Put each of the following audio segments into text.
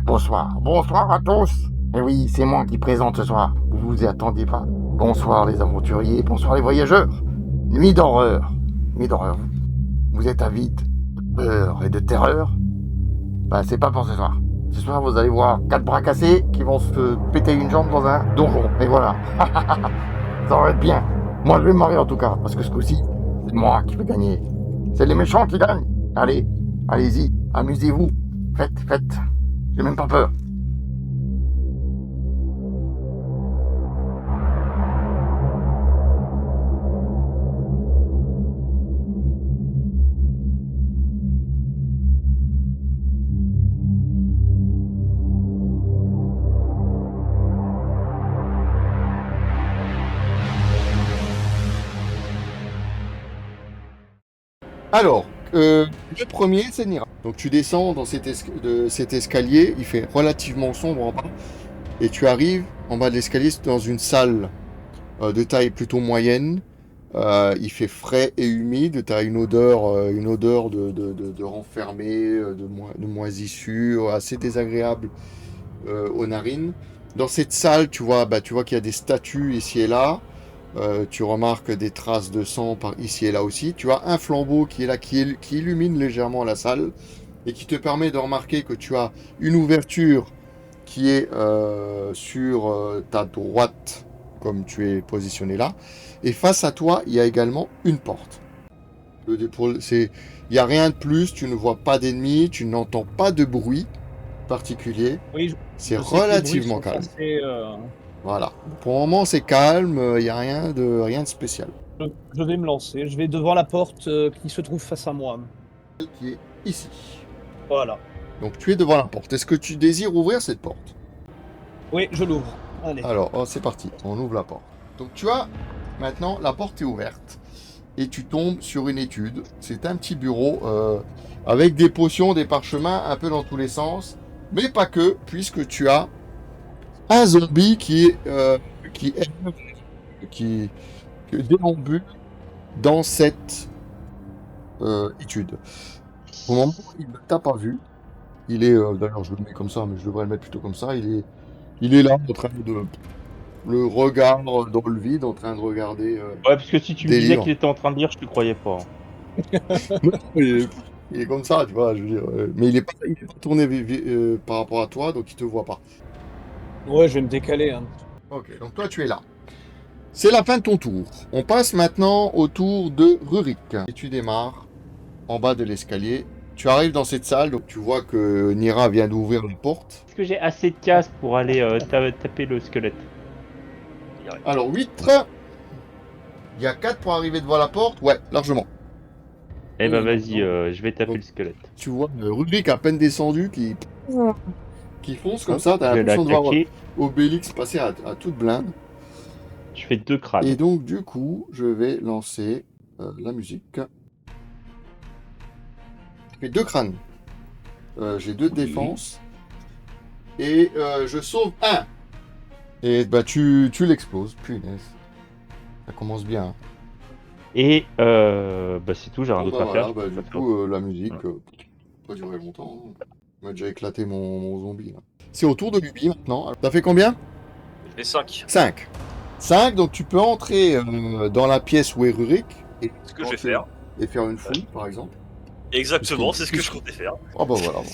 Bonsoir, bonsoir à tous. Et oui, c'est moi qui présente ce soir. Vous vous y attendiez pas. Bonsoir les aventuriers, bonsoir les voyageurs. Nuit d'horreur. Nuit d'horreur. Vous êtes avides de peur et de terreur? Bah c'est pas pour ce soir. Ce soir vous allez voir 4 bras cassés qui vont se péter une jambe dans un donjon. Et voilà. Ça va être bien. Moi je vais me marier en tout cas, parce que ce coup-ci, c'est moi qui vais gagner. C'est les méchants qui gagnent. Allez, allez-y, amusez-vous. Faites, faites. J'ai même pas peur. Alors, le premier, c'est Nira. Donc tu descends dans de cet escalier, il fait relativement sombre en bas, et tu arrives en bas de l'escalier dans une salle de taille plutôt moyenne. Il fait frais et humide, tu as une odeur de renfermé, de moisissure, assez désagréable aux narines. Dans cette salle, tu vois qu'il y a des statues ici et là. Tu remarques des traces de sang par ici et là aussi. Tu as un flambeau qui est là, qui illumine légèrement la salle et qui te permet de remarquer que tu as une ouverture qui est sur ta droite, comme tu es positionné là. Et face à toi, il y a également une porte. Il n'y a rien de plus, tu ne vois pas d'ennemis, tu n'entends pas de bruit particulier. Oui, C'est je sais que les bruits relativement sont calme. assez, Voilà. Pour le moment, c'est calme, il n'y a rien de spécial. je vais me lancer. Je vais devant la porte qui se trouve face à moi. Qui est ici. Voilà. Donc tu es devant la porte. Est-ce que tu désires ouvrir cette porte? Oui, je l'ouvre. Allez. Alors, c'est parti. On ouvre la porte. Donc tu as maintenant la porte est ouverte et tu tombes sur une étude. C'est un petit bureau avec des potions, des parchemins un peu dans tous les sens, mais pas que, puisque tu as un zombie qui déambule dans cette étude. Au moment où il ne t'a pas vu, il est d'ailleurs je le mets comme ça, mais je devrais le mettre plutôt comme ça. Il est là en train de le regard dans le vide, en train de regarder Ouais, parce que si tu me des disais livres. qu'il était en train de lire, je te croyais pas. il est comme ça, tu vois, je veux dire. Mais il est pas tourné par rapport à toi, donc il te voit pas. Ouais, je vais me décaler. Hein. Ok, donc toi tu es là. C'est la fin de ton tour. On passe maintenant au tour de Rurik. Et tu démarres en bas de l'escalier. Tu arrives dans cette salle, donc tu vois que Nira vient d'ouvrir la porte. Est-ce que j'ai assez de casse pour aller taper le squelette? Alors 8. Il y a 4 pour arriver devant la porte. Ouais, largement. Eh ben Oui, vas-y, je vais taper Donc, le squelette. Tu vois Rurik à peine descendu qui fonce comme ça. T'as Je vais l'impression de voir l'attaquer. Obélix passer à toute blinde. Je fais 2 crânes. Et donc du coup, je vais lancer la musique. Je fais 2 crânes. J'ai 2 de défense. Et je sauve 1. Et bah tu l'exploses. Punaise. Ça commence bien. Hein. Et bah c'est tout, j'ai rien Bon, d'autre bah, à faire. voilà, je bah, peux du pas coup, la musique, Voilà. pas durer longtemps. Hein. Il m'a déjà éclaté mon zombie. Là. C'est au tour de Luby maintenant. T'as fait combien? Je fais 5. 5. 5, donc tu peux entrer dans la pièce où est Rurik. Et Ce que je vais faire. Et faire une fouille, par exemple. Exactement, Puisque- c'est ce que je comptais faire. Oh bah voilà. Bon.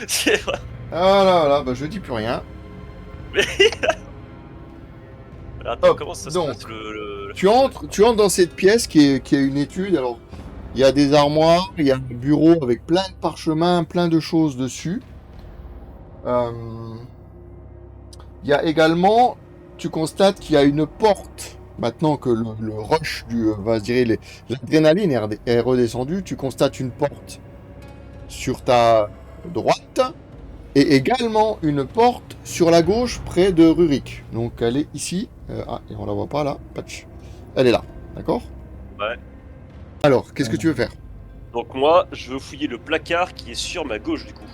C'est vrai. Ah là là, bah je dis plus rien. Attends, Hop, comment ça se donc, passe le... Tu entres dans cette pièce qui est une étude. Alors, il y a des armoires, il y a un bureau avec plein de parchemins, plein de choses dessus. Il y a également, tu constates qu'il y a une porte. Maintenant que le rush va se dire, l'adrénaline est redescendue, tu constates une porte sur ta droite et également une porte sur la gauche près de Rurik. Donc elle est ici. Et on la voit pas là. Patch. Elle est là. D'accord? Ouais. Alors, qu'est-ce que tu veux faire? Donc moi, je veux fouiller le placard qui est sur ma gauche du coup.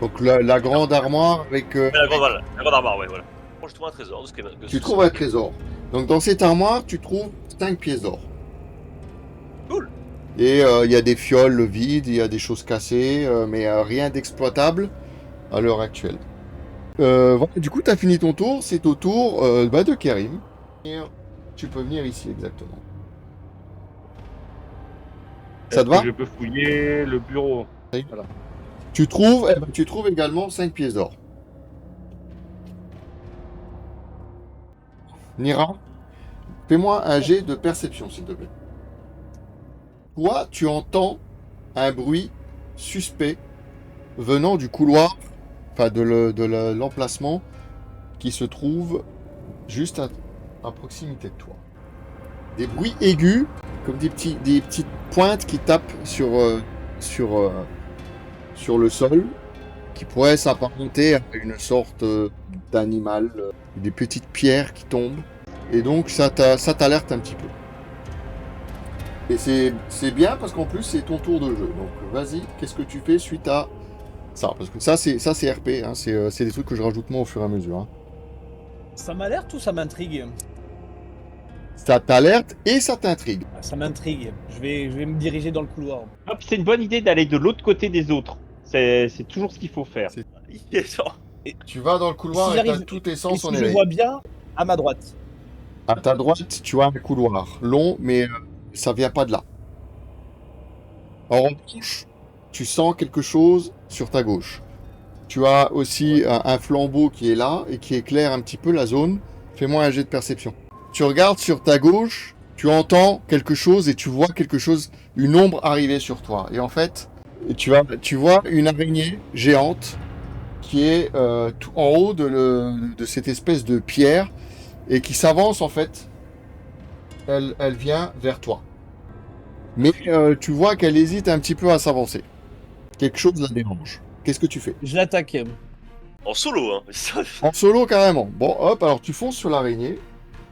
Donc la grande armoire avec... La grande armoire, ouais, voilà. Je trouve un trésor. Tu trouves un trésor. Donc dans cette armoire, tu trouves 5 pièces d'or. Cool. Et il y a des fioles vides, il y a des choses cassées, mais rien d'exploitable à l'heure actuelle. Voilà, du coup, tu as fini ton tour, c'est au tour de Karim. Et tu peux venir ici exactement. Ça te va? Je peux fouiller le bureau. Tu trouves, tu trouves également 5 pièces d'or. Nira, fais-moi un jet de perception, s'il te plaît. Toi, tu entends un bruit suspect venant du couloir, enfin de l'emplacement qui se trouve juste à proximité de toi. Des bruits aigus, comme des petites pointes qui tapent sur le sol, qui pourraient s'apparenter à une sorte d'animal, des petites pierres qui tombent. Et donc ça t'alerte un petit peu. Et c'est bien parce qu'en plus c'est ton tour de jeu. Donc vas-y, qu'est-ce que tu fais suite à ça? Parce que ça c'est RP, hein, c'est des trucs que je rajoute moi au fur et à mesure. Hein. Ça m'alerte ou ça m'intrigue? Ça t'alerte et ça t'intrigue. Ça m'intrigue. Je vais me diriger dans le couloir. Hop, c'est une bonne idée d'aller de l'autre côté des autres. C'est toujours ce qu'il faut faire. Tu vas dans le couloir si et t'as j'arrive- tous tes Et sens en si je éveil. vois bien, à ma droite. À ta droite, tu as un couloir long, mais ça vient pas de là. En revanche, tu sens quelque chose sur ta gauche. Tu as aussi un flambeau qui est là et qui éclaire un petit peu la zone. Fais-moi un jet de perception. Tu regardes sur ta gauche, tu entends quelque chose et tu vois quelque chose, une ombre arriver sur toi. Et en fait, tu vois une araignée géante qui est tout en haut de cette espèce de pierre et qui s'avance en fait. Elle vient vers toi. Mais tu vois qu'elle hésite un petit peu à s'avancer. Quelque chose la dérange. Qu'est-ce que tu fais? Oh, Je l'attaque. En solo, hein. En solo carrément. Bon, hop, alors tu fonces sur l'araignée.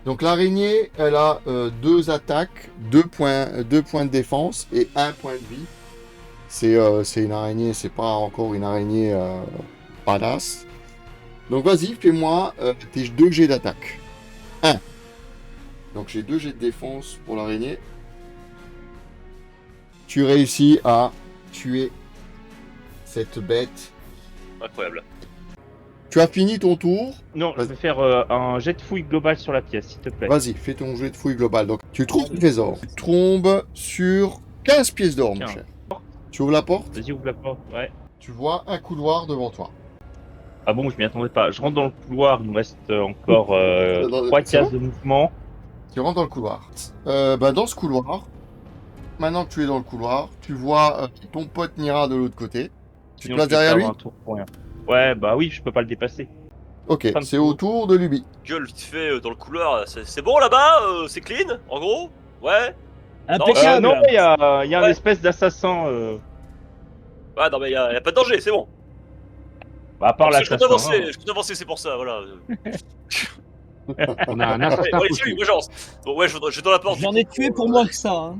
Donc l'araignée, elle a 2 attaques, 2 points de défense et 1 point de vie. C'est une araignée, c'est pas encore une araignée badass. Donc vas-y, fais-moi tes 2 jets d'attaque. 1. Donc j'ai 2 jets de défense pour l'araignée. Tu réussis à tuer cette bête. Incroyable. Tu as fini ton tour. Non, je Vas-y. vais faire un jet de fouille global sur la pièce, s'il te plaît. Vas-y, fais ton jet de fouille global. Donc tu trouves le trésor. Tu tombes sur 15 pièces d'or, mon 15. cher. Tu ouvres la porte. Vas-y, ouvre la porte. Ouais. Tu vois un couloir devant toi. Ah bon, je m'y attendais pas. Je rentre dans le couloir, il me reste encore Dans- 3 c'est cases bon de mouvement. Tu rentres dans le couloir. Dans ce couloir, maintenant que tu es dans le couloir, tu vois ton pote Nira de l'autre côté. Tu te Sinon, places je vais derrière faire lui. un tour pour rien. Ouais, bah oui, je peux pas le dépasser. Ok, Fin de c'est tour. au tour de Luby. Gueule vite fait dans le couloir. C'est bon là-bas? C'est clean, en gros? Ouais? Impeccable. Non, il y a un Ouais. espèce d'assassin. Ouais, non, mais y a pas de danger, c'est bon. Bah, à part Parce que je compte l'assassin. avancer, je compte avancer, c'est pour ça, voilà. On a un Ouais, assassin bon, allez, couché. salut, moi j'avance. Bon, ouais, je vais dans la porte. J'en du ai coup, tué pour moins que ça. Hein.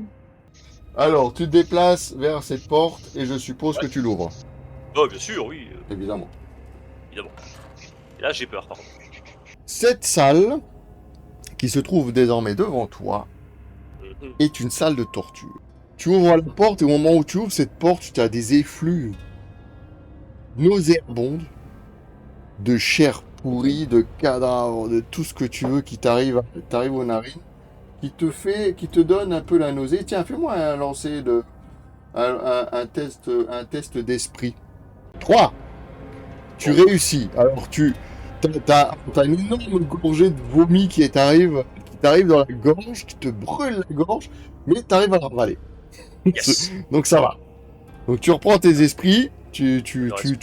Alors, tu te déplaces vers cette porte et je suppose que tu l'ouvres, Oh, bien sûr, oui, évidemment. évidemment. Et là, j'ai peur, par contre. Cette salle, qui se trouve désormais devant toi, Mhm. est une salle de torture. Tu ouvres la porte et au moment où tu ouvres cette porte, tu as des effluves nauséabondes de chair pourrie, de cadavres, de tout ce que tu veux qui t'arrive aux narines, qui te donne un peu la nausée. Tiens, fais-moi un lancer un test d'esprit. 3. Tu réussis. Alors t'as une énorme gorgée de vomi qui t'arrive dans la gorge, qui te brûle la gorge, mais t'arrives à la ravaler. Yes. Donc ça va. Donc tu reprends tes esprits, tu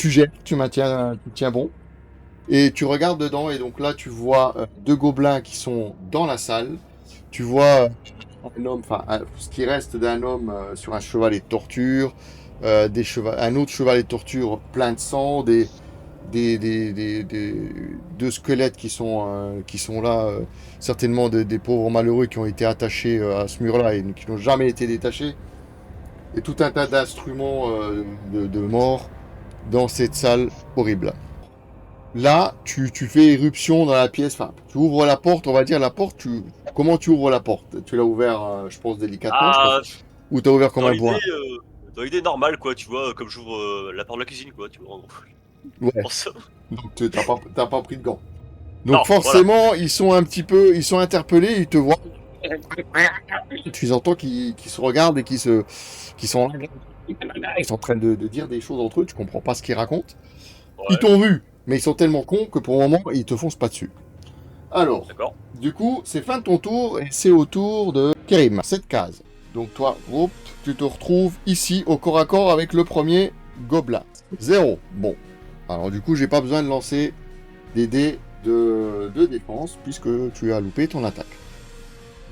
gères, tu tiens bon. Et tu regardes dedans et donc là tu vois 2 gobelins qui sont dans la salle. Tu vois un homme, ce qui reste d'un homme sur un chevalet de torture, un autre chevalet de torture plein de sang, deux squelettes qui sont là, certainement des pauvres malheureux qui ont été attachés à ce mur-là et qui n'ont jamais été détachés. Et tout un tas d'instruments de mort dans cette salle horrible. Là, tu fais éruption dans la pièce, tu ouvres la porte, on va dire la porte, comment tu ouvres la porte? Tu l'as ouvert, je pense, délicatement, Ah, Ou t'as ouvert comme Dans un l'idée, bois? normale, quoi, tu vois, comme j'ouvre la porte de la cuisine, quoi, tu vois, en gros. Ouais, En somme. donc t'as pas pris de gants. Non, Donc forcément, ils sont ils sont interpellés, ils te voient. Tu entends qu'ils se regardent et qu'ils sont en train de dire des choses entre eux, tu comprends pas ce qu'ils racontent. Ils Ouais, t'ont vu, mais ils sont tellement cons que pour le moment, ils te foncent pas dessus. Alors, d'accord. du coup, c'est fin de ton tour et c'est au tour de Kerim, cette case. Donc toi, hop, tu te retrouves ici au corps à corps avec le premier gobelin. 0. Bon. Alors du coup, j'ai pas besoin de lancer des dés de défense puisque tu as loupé ton attaque.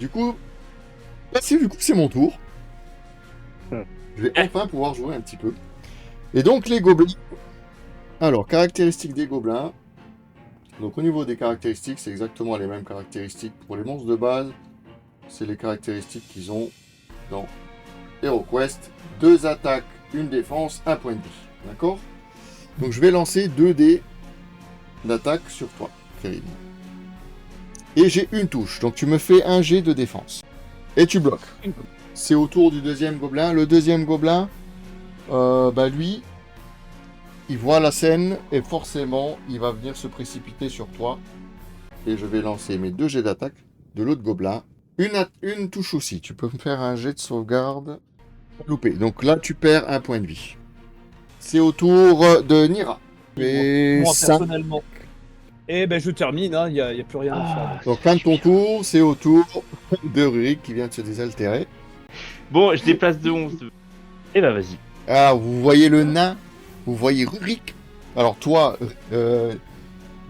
Du coup, c'est mon tour. Je vais enfin pouvoir jouer un petit peu. Et donc les gobelins. Alors, caractéristiques des gobelins. Donc au niveau des caractéristiques, c'est exactement les mêmes caractéristiques pour les monstres de base. C'est les caractéristiques qu'ils ont dans HeroQuest. 2 attaques, une défense, 1 point de vie. D'accord? Donc je vais lancer 2 dés d'attaque sur toi, Kérim. Et j'ai une touche, donc tu me fais un jet de défense. Et tu bloques. C'est au tour du deuxième gobelin. Le deuxième gobelin, lui, il voit la scène et forcément, il va venir se précipiter sur toi. Et je vais lancer mes 2 jets d'attaque de l'autre gobelin. Une touche aussi. Tu peux me faire un jet de sauvegarde. Loupé. Donc là, tu perds 1 point de vie. C'est au tour de Nira. Et Moi, ça. personnellement. Et ben, je termine, il n'y a plus rien à faire. Donc fin de ton tour, c'est au tour de Rurik qui vient de se désaltérer. Bon, je déplace de 11. Eh bah vas-y. Ah, vous voyez le nain? Vous voyez Rurik? Alors toi,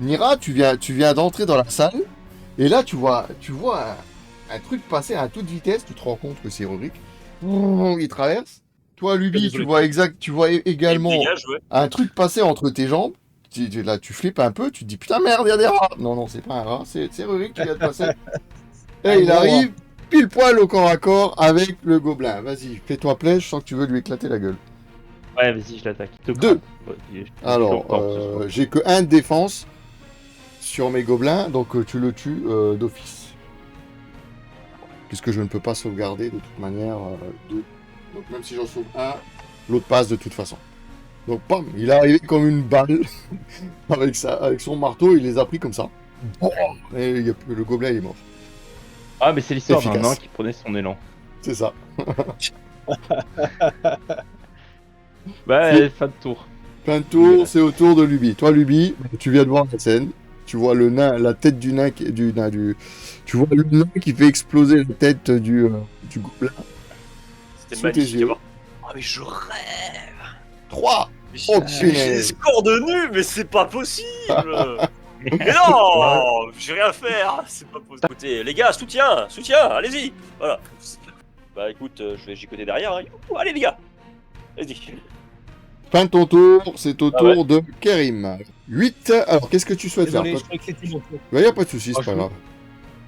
Nira, tu viens d'entrer dans la salle. Et là, tu vois un truc passer à toute vitesse. Tu te rends compte que c'est Rurik. Il traverse. Toi, Luby, Désolé. tu vois Il également me dégage, ouais. un truc passer entre tes jambes. Là, tu flippes un peu. Tu te dis putain merde, il y a des rats. Non, non, c'est pas un rat. C'est Rurik qui vient de passer. Et il gros arrive pile poil au corps à corps avec le gobelin. Vas-y, fais-toi plaisir. Je sens que tu veux lui éclater la gueule. Ouais, vas-y, je l'attaque. Te 2. Ouais, je suis Alors, encore ce soir. j'ai que 1 de défense sur mes gobelins, donc tu le tues d'office. Puisque je ne peux pas sauvegarder de toute manière 2. Donc même si j'en sauve un, l'autre passe de toute façon. Donc pam, il est arrivé comme une balle avec son marteau, il les a pris comme ça. Et le gobelin il est mort. Ah, mais c'est l'histoire d'un efficace. nain qui prenait son élan. C'est ça. Bah, C'est- fin de tour. Fin de tour, c'est au tour de Luby. Toi Luby, tu viens de voir la scène. Tu vois le nain, la tête du nain, tu vois le nain qui fait exploser la tête du gobelin. C'était Sous tes magnifique yeux. à voir. Ah, mais je rêve. 3. Mais Oh, j'ai des punaise. scores de nu, mais c'est pas possible. Mais non, j'ai rien à faire, c'est pas possible. Écoutez, les gars, soutien, allez-y. Voilà. Bah écoute, je vais gigoter derrière. Hein. Youhou, allez les gars, allez-y. Fin de ton tour, c'est au Ah tour de Kerim. 8. Alors, qu'est-ce que tu souhaites Désolé, faire je croyais que c'était mon tour. Il n'y a pas de soucis, c'est Ah, pas grave.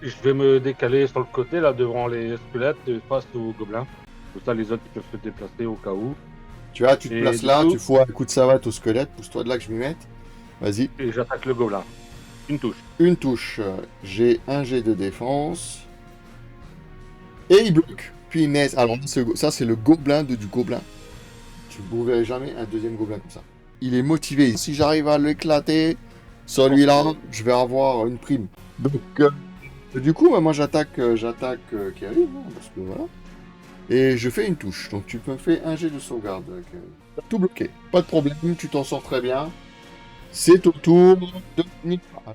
Je vais me décaler sur le côté, là, devant les squelettes, face aux gobelins. Comme ça, les autres ils peuvent se déplacer au cas où. Tu te Et places du là, coup- tu fous un coup de savate au squelette, pousse-toi de là que je m'y mette. Vas-y. Et j'attaque le gobelin. Une touche. Une touche. J'ai un jet de défense. Et il bloque. Punaise. Alors, ça, c'est le gobelin du gobelin. Tu ne verras jamais un deuxième gobelin comme ça. Il est motivé. Si j'arrive à l'éclater, celui-là, je vais avoir une prime. Donc, du coup, moi, j'attaque Kerim, hein, parce que voilà. Et je fais une touche. Donc, tu me fais un jet de sauvegarde, Kerim. Tout bloqué. Pas de problème, tu t'en sors très bien. C'est au tour de Nicolas.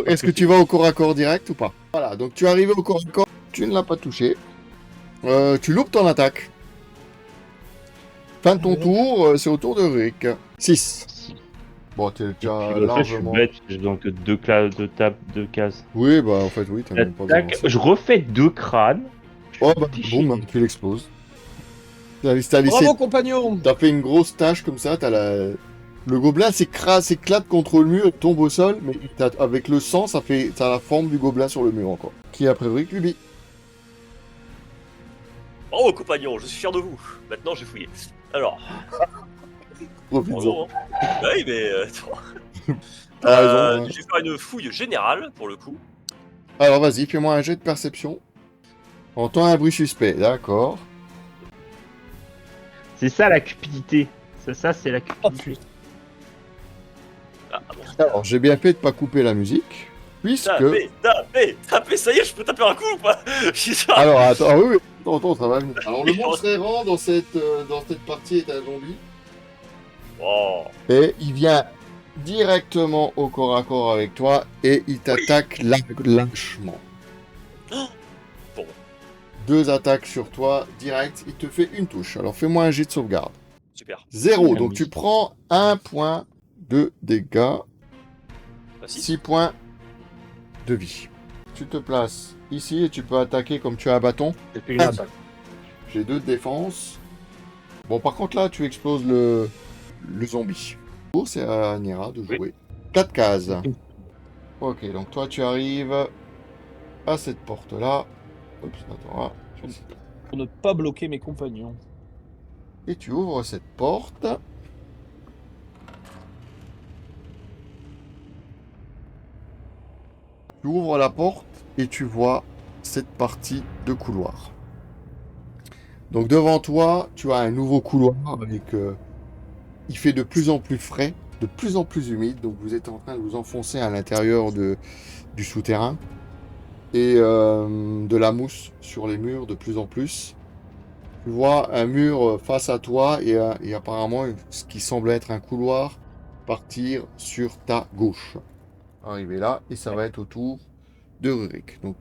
Est-ce que tu vas au corps à corps direct ou pas? Voilà, donc tu es arrivé au corps à corps, tu ne l'as pas touché. Tu loupes ton attaque. Fin de ton tour, c'est au tour de Rick. 6. Bon, t'es déjà Puis, je suis largement... bête, j'ai donc deux cases. Oui, bah en fait, oui, t'as même pas besoin Tac, de je refais 2 crânes. Oh, bah, boum, tu l'exploses. T'as laissé... Bravo, compagnon. T'as fait une grosse tache comme ça, le gobelin s'éclate contre le mur et tombe au sol, mais avec le sang, ça a la forme du gobelin sur le mur encore. Qui est après Rick, Luby. Bravo compagnon, je suis fier de vous. Maintenant j'ai fouillé. Alors, Profites-en. bravo. Hein. Bah oui, mais attends. T'as raison, hein. Je vais faire une fouille générale pour le coup. Alors vas-y, fais-moi un jet de perception. Entends un bruit suspect, d'accord. C'est ça la cupidité. Ça c'est la Oh, cupidité. putain. Ah, bon. Alors, j'ai bien fait de pas couper la musique, puisque... Taper, ça y est, je peux taper un coup ou pas? Je sais pas. Alors, attends, ah oui, oui, attends, ça va venir. Alors, le monstre errant dans cette partie est un zombie, Oh. et il vient directement au corps à corps avec toi, et il t'attaque lâchement. Bon. 2 attaques sur toi, direct, il te fait une touche. Alors, fais-moi un jet de sauvegarde. Super. 0, donc tu prends 1 point de dégâts, Facile. 6 points de vie. Tu te places ici et tu peux attaquer comme tu as un bâton. J'ai fait une attaque. J'ai 2 de défense. Bon, par contre, là, tu exploses le zombie. C'est à Nira de jouer. 4 cases. Ok, donc toi, tu arrives à cette porte-là. Oups, attends, là. Pour ne pas bloquer mes compagnons. Et tu ouvres cette porte. Tu ouvres la porte et tu vois cette partie de couloir. Donc devant toi, tu as un nouveau couloir avec... il fait de plus en plus frais, de plus en plus humide. Donc vous êtes en train de vous enfoncer à l'intérieur du souterrain. Et de la mousse sur les murs de plus en plus. Tu vois un mur face à toi et apparemment ce qui semble être un couloir partir sur ta gauche. Arriver là et ça va être autour de Rurik. Donc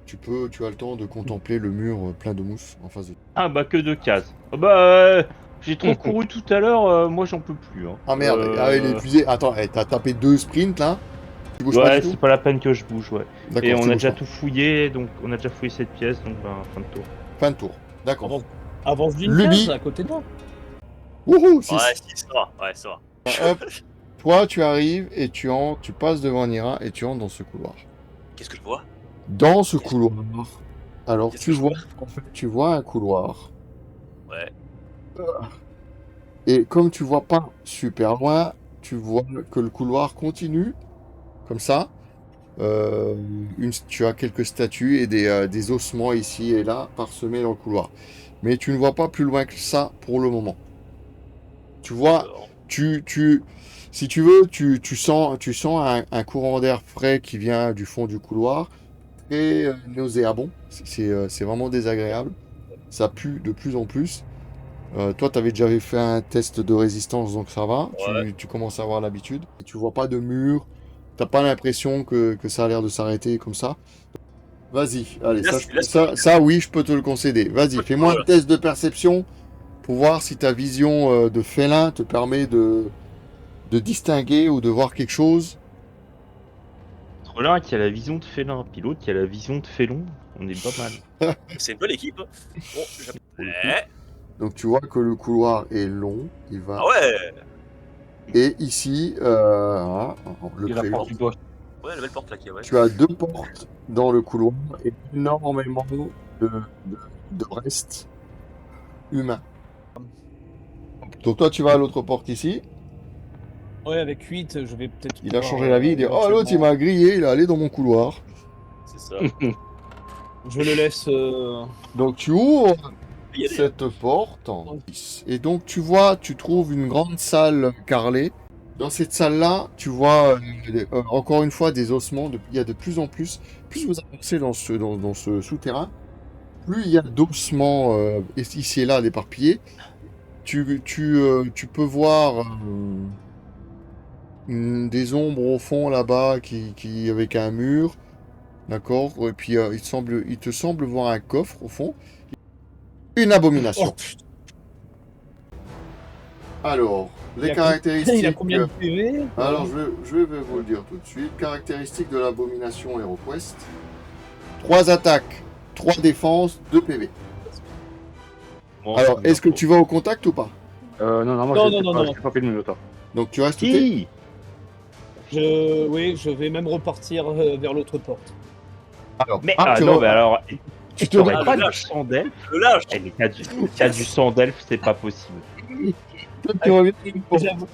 tu as le temps de contempler le mur plein de mousse en face de toi. Ah bah que 2 cases. Ah bah j'ai trop couru tout à l'heure, moi j'en peux plus. Hein. Ah merde, il est épuisé. Attends, t'as tapé 2 sprints là? Tu bouges pas Ouais, du tout? c'est pas la peine que je bouge, ouais. D'accord, Et tu on a bouges déjà pas. tout fouillé, donc on a déjà fouillé cette pièce, donc bah fin de tour. Fin de tour. D'accord. Avance d'une Lubie. case à côté de moi. Wouhou, six. Ouais, si, ça va. Ouais, ça va. Hop. Toi, tu arrives et tu passes devant Nira et tu entres dans ce couloir. Qu'est-ce que je vois? Dans ce couloir, alors Qu'est-ce tu que je vois, en fait, tu vois un couloir. Ouais. Et comme tu vois pas super loin, tu vois que le couloir continue comme ça. Tu as quelques statues et des ossements ici et là parsemés dans le couloir. Mais tu ne vois pas plus loin que ça pour le moment. Tu vois, si tu veux, tu sens un courant d'air frais qui vient du fond du couloir et nauséabond. C'est vraiment désagréable. Ça pue de plus en plus. Toi, tu avais déjà fait un test de résistance, donc ça va. Ouais. Tu commences à avoir l'habitude. Tu vois pas de mur. T'as pas l'impression que ça a l'air de s'arrêter comme ça. Vas-y, allez, ça, oui, je peux te le concéder. Vas-y, fais-moi un test de perception pour voir si ta vision de félin te permet de distinguer ou de voir quelque chose. Entre l'un qui a la vision de félin, puis l'autre qui a la vision de félon, on est pas mal. C'est une bonne équipe. Bon, ouais. Donc tu vois que le couloir est long, il va. Ah ouais. Et ici, voilà, le Il y a la crayon. porte du doigt. Ouais, la belle porte là qui est, ouais. Tu as 2 portes dans le couloir et énormément de restes humains. Donc toi, tu vas à l'autre porte ici. Ouais, avec 8, je vais peut-être. Il a changé la vie. Il dit, oh, l'autre, il m'a grillé, il est allé dans mon couloir. C'est ça. Je le laisse. Donc tu ouvres Il y a des- cette porte et donc tu trouves une grande salle carrelée. Dans cette salle-là, tu vois encore une fois des ossements. Il y a de plus en plus. Plus vous avancez dans ce souterrain, plus il y a d'ossements ici et là d'éparpillés. Tu peux voir des ombres au fond là-bas qui avec un mur, d'accord. Et puis il te semble voir un coffre au fond. Une abomination. Oh putain, Alors, les il a caractéristiques. combien de PV? Alors, je vais vous le dire tout de suite. Caractéristiques de l'abomination HeroQuest. 3 attaques, 3 défenses, 2 PV. Bon, Alors, est-ce que tu vas au contact ou pas? Non, moi Non, j'ai non, pas, non. j'ai pas fait le Minotaur. Donc, tu restes tout tes... Si Oui, je vais même repartir vers l'autre porte. Alors, Mais tu non, re- mais alors, tu te t'aurais Ah, pas le du lâche. sang d'elfe? Le lâche. Eh, mais t'as du sang d'elfe, c'est pas possible. tu reviens à une porte, J'avoue.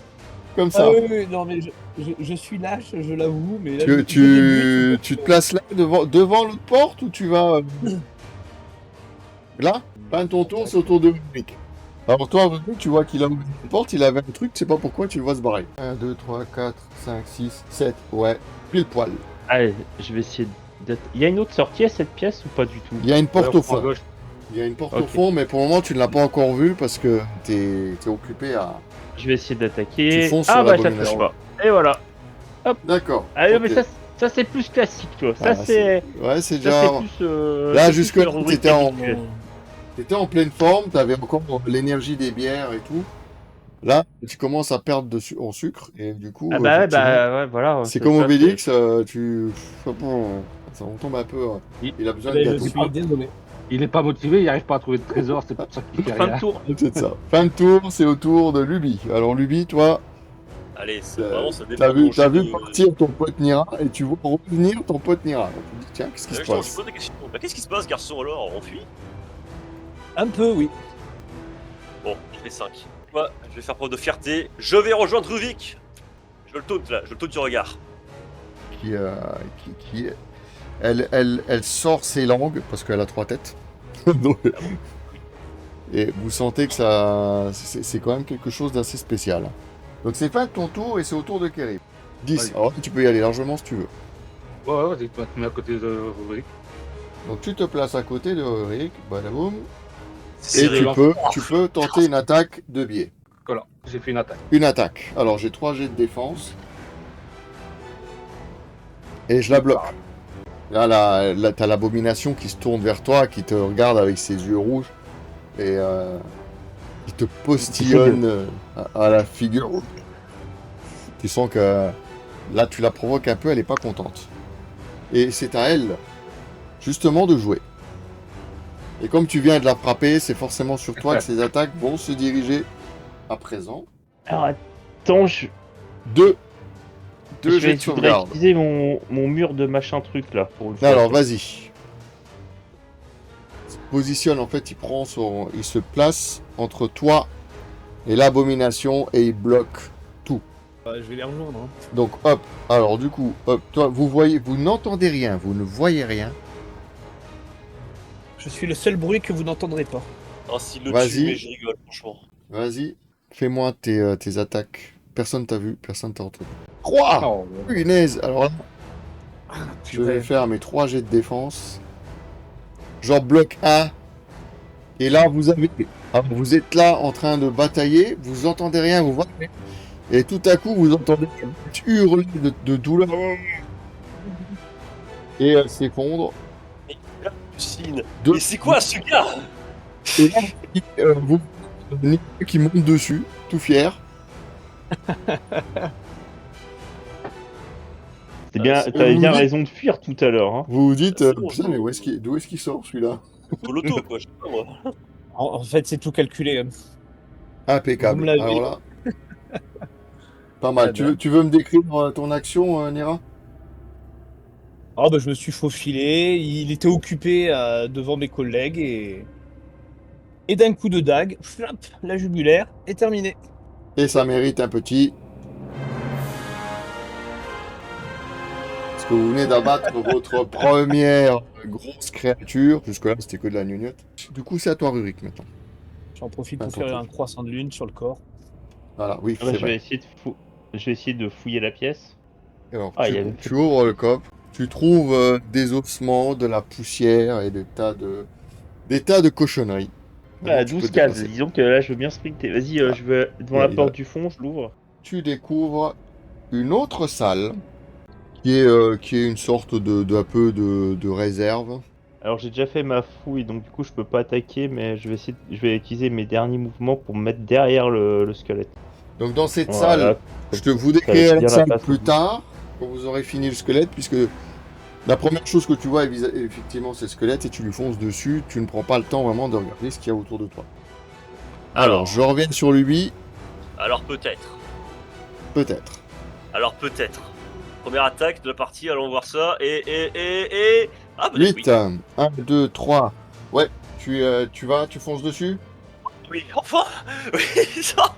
comme ça. Ah oui, non, mais je suis lâche, je l'avoue, mais là, Tu te places là devant l'autre porte ou tu vas là? Fin de ton tour, c'est au tour de Rurik. Alors toi, Ruby, tu vois qu'il a ouvert une porte, il avait un truc, tu sais pas pourquoi, tu le vois se barrer. 1, 2, 3, 4, 5, 6, 7, ouais, pile poil. Allez, je vais essayer d'être... Il y a une autre sortie à cette pièce ou pas du tout? Il y a une porte au À fond. gauche. Il y a une porte Ok. au fond, mais pour le moment, tu ne l'as pas encore vue parce que t'es occupé à... Je vais essayer d'attaquer. Tu fonces Ah sur bah ça l'abomination. touche pas. Et voilà. D'accord. Allez, ok. mais ça c'est plus classique, tu vois. Ça Ah, c'est... Ouais, c'est Ça déjà... c'est plus... Là, c'est plus jusque-là, le rubrique t'étais en... habituel. T'étais en pleine forme, t'avais encore l'énergie des bières et tout. Là, tu commences à perdre en sucre et du coup, Ah bah effectivement, ouais, voilà. c'est comme ça, Obélix, ça retombe un peu. Il a besoin de Eh ben, gâteau. je suis pas désolé. Il est pas motivé, il arrive pas à trouver de trésor, c'est pour ça qu'il fait Fin rien. de tour. C'est ça. Fin de tour, c'est au tour de Luby. Alors Luby, toi, Allez, c'est vraiment ça dépend t'as de mon vu, jeu de- partir ton pote Nira et tu vois revenir ton pote Nira. Donc tu te dis, tiens, qu'est-ce qui se Justement, je me passe? pose des questions. Bah, qu'est-ce qui se passe, garçon, alors? On fuit? Un peu, oui. Bon, je fais 5. Moi, je vais faire preuve de fierté. Je vais rejoindre Ruvik. Je le taunt là, je le taunt du regard. qui elle sort ses langues parce qu'elle a 3 têtes. Donc, et vous sentez que c'est quand même quelque chose d'assez spécial. Donc c'est fin de ton tour et c'est au tour de Kerry. 10. Ouais. Alors tu peux y aller largement si tu veux. Ouais, vas-y, tu vas te mettre à côté de Rubrique. Donc tu te places à côté de Rick, badaboum, C'est et serré. tu peux tenter une attaque de biais. Voilà, j'ai fait une attaque. Une attaque. Alors j'ai 3 jets de défense. Et je la bloque. Là, t'as l'abomination qui se tourne vers toi, qui te regarde avec ses yeux rouges et qui te postillonne à la figure. Tu sens que là, tu la provoques un peu, elle est pas contente. Et c'est à elle, justement, de jouer. Et comme tu viens de la frapper, c'est forcément sur toi que ces attaques vont se diriger à présent. Alors attends, je Deux je jets vais de sauvegarde. utiliser mon mur de machin truc là pour une fois. Alors, vas-y. Il se positionne, en fait, il se place entre toi et l'abomination et il bloque. Je vais les rejoindre. Hein. Donc, hop. Alors, du coup, hop, toi, vous n'entendez rien, vous ne voyez rien. Je suis le seul bruit que vous n'entendrez pas. Oh, s'il le Vas-y. tue, mais je rigole, franchement. Vas-y, fais-moi tes attaques. Personne t'a vu, personne t'a entendu. 3 Oh, Punaise. Alors là, je vais Purée. faire mes 3 jets de défense. Genre bloc 1. Et là, vous êtes là en train de batailler, vous entendez rien, vous voyez. Et tout à coup, vous entendez hurler de douleur. Et elle s'effondre. Lucine. Deux- Mais c'est quoi ce gars? Et là, vous Nick qui monte dessus, tout fier. T'avais vous bien dites- raison de fuir tout à l'heure. Hein. Vous vous dites, C'est bon, putain, mais d'où est-ce qu'il sort celui-là? Poloto, quoi, je sais pas moi. En fait, c'est tout calculé. Vous Impeccable. me l'avez. Alors là, pas mal. Très bien. Tu veux me décrire ton action, Nira? Oh, bah, je me suis faufilé. Il était occupé devant mes collègues et d'un coup de dague, flap, la jugulaire est terminée. Et ça mérite un petit. Parce que vous venez d'abattre votre première grosse créature. Jusque-là, c'était que de la gnognotte. Du coup, c'est à toi, Rurik, maintenant. J'en profite pour Attends, faire attends. un croissant de lune sur le corps. Voilà, oui, Ah bah, c'est vrai. je vais essayer de fouiller la pièce. Alors, Ah, il y avait- tu ouvres le coffre, tu trouves des ossements, de la poussière et des tas de cochonneries. Bah, Maintenant, tu peux 12 te cases, déplacer. disons que là je veux bien sprinter. Vas-y, Ah. je vais devant Ouais, la il porte va- du fond, je l'ouvre. Tu découvres une autre salle qui est une sorte un peu de réserve. Alors j'ai déjà fait ma fouille, donc du coup je peux pas attaquer, mais je vais utiliser mes derniers mouvements pour me mettre derrière le squelette. Donc dans cette Voilà. salle, je vous laisse décrirai bien la la salle place. plus tard, quand vous aurez fini le squelette, puisque la première chose que tu vois, effectivement, c'est le squelette, et tu lui fonces dessus, tu ne prends pas le temps vraiment de regarder ce qu'il y a autour de toi. Alors, je reviens sur lui, Alors peut-être. peut-être. Alors peut-être. Première attaque de la partie, allons voir ça. Et... Ah bah 8, oui. 1, 2, 3. Ouais, tu fonces dessus. Oui, enfin. Oui, ça.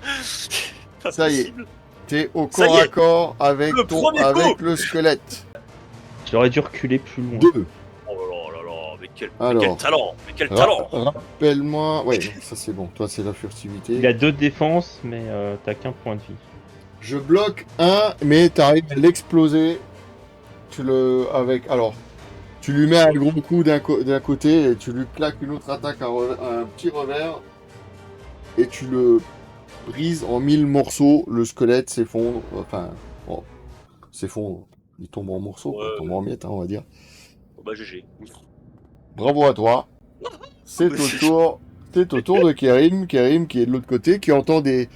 Pas Ça y est. possible. T'es au Ça y corps à est. corps avec, Le premier avec coup. le squelette. J'aurais dû reculer plus loin. 2. Oh là là là là, mais quel Alors. talent. Mais quel talent. Rappelle-moi. Ouais, non, ça c'est bon. Toi, c'est la furtivité. Il a 2 défenses, mais t'as qu'un point de vie. Je bloque un, mais t'arrives à l'exploser. Tu le. Avec. Alors. Tu lui mets un gros coup d'un côté et tu lui claques une autre attaque, un petit revers. Et tu le brises en 1000 morceaux. Le squelette s'effondre. Enfin. Bon, s'effondre. Il tombe en morceaux, quoi. Il tombe en miettes, hein, on va dire. Bon, bah, GG. Bravo à toi. C'est au tour de Kerim. Kerim qui est de l'autre côté, qui entend des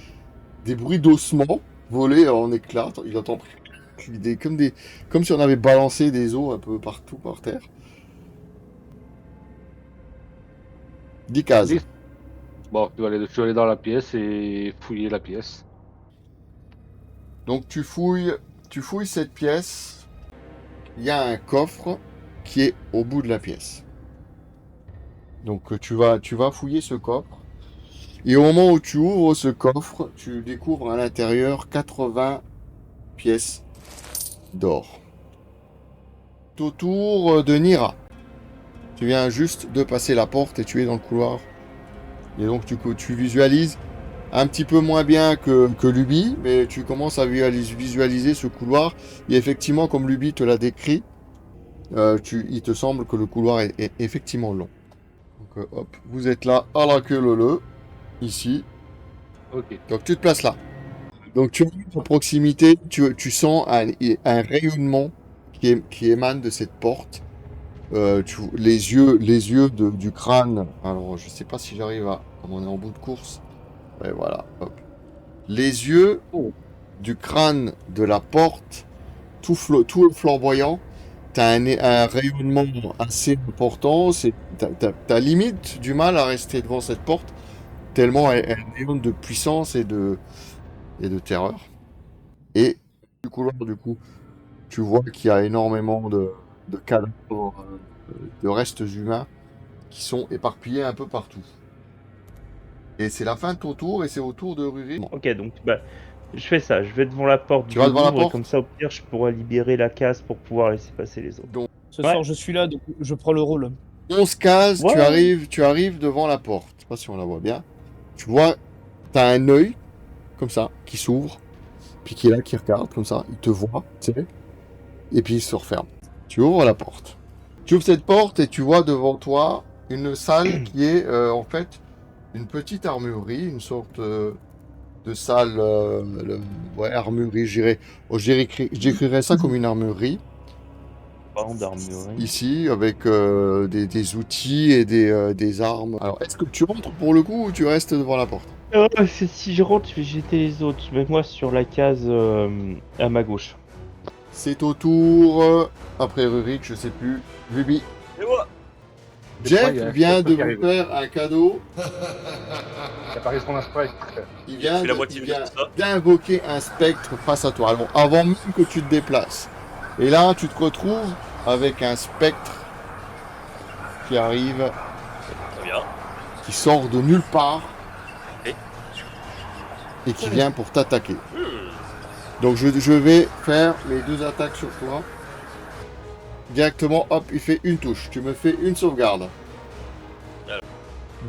bruits d'ossements voler en éclats. Il entend comme si on avait balancé des os un peu partout par terre. 10 cases. Bon, tu vas aller dans la pièce et fouiller la pièce. Donc tu fouilles cette pièce. Il y a un coffre qui est au bout de la pièce. Donc tu vas fouiller ce coffre. Et au moment où tu ouvres ce coffre, tu découvres à l'intérieur 80 pièces d'or. Autour de Nira. Tu viens juste de passer la porte et tu es dans le couloir. Et donc tu visualises un petit peu moins bien que Luby, mais tu commences à visualiser ce couloir. Et effectivement, comme Luby te l'a décrit, il te semble que le couloir est effectivement long. Donc hop, vous êtes là à la queue leu, ici. Ok. Donc tu te places là. Donc tu arrives en proximité, tu sens un rayonnement qui émane de cette porte. Les yeux du crâne. Alors je sais pas si j'arrive à... Comme on est en bout de course. Ouais, voilà. Hop. Les yeux du crâne de la porte, tout flamboyant. T'as un rayonnement assez important. T'as limite du mal à rester devant cette porte. Tellement elle rayonne de puissance et de terreur. Et du couloir, du coup, tu vois qu'il y a énormément de cadavres, de restes humains qui sont éparpillés un peu partout. Et c'est la fin de ton tour et c'est au tour de Ruri. Ok, donc bah, je fais ça. Je vais devant la porte. Tu vas devant la l'ouvre, et porte comme ça, au pire, je pourrai libérer la case pour pouvoir laisser passer les autres. Donc Ce Ouais. soir, je suis là, donc je prends le rôle. 11 cases, Ouais. tu arrives devant la porte. Je sais pas si on la voit bien. Tu vois, t'as un œil comme ça qui s'ouvre, puis qui est là, qui regarde comme ça. Il te voit, tu sais, et puis il se referme. Tu ouvres la porte. Tu ouvres cette porte et tu vois devant toi une salle qui est en fait une petite armurerie, une sorte de salle, ouais, armurerie, j'écrirais ça comme une armurerie. Parlant d'armurerie. Ici, avec des outils et des armes. Alors, est-ce que tu rentres pour le coup ou tu restes devant la porte? Si je rentre, je vais jeter les autres. Mets-moi sur la case à ma gauche. C'est au tour, après Rurik, je sais plus, Ruby. Et moi. Jeff Ouais, vient de qui vous arrive. faire un cadeau. Il apparaît son aspect. Il vient, Fais la moitié il de vient ça. d'invoquer un spectre face à toi. Alors, avant même que tu te déplaces. Et là, tu te retrouves avec un spectre qui arrive, Très bien. qui sort de nulle part Et et qui vient pour t'attaquer. Hmm. Donc je vais faire mes 2 attaques sur toi. Directement, hop, il fait une touche. Tu me fais une sauvegarde. Alors.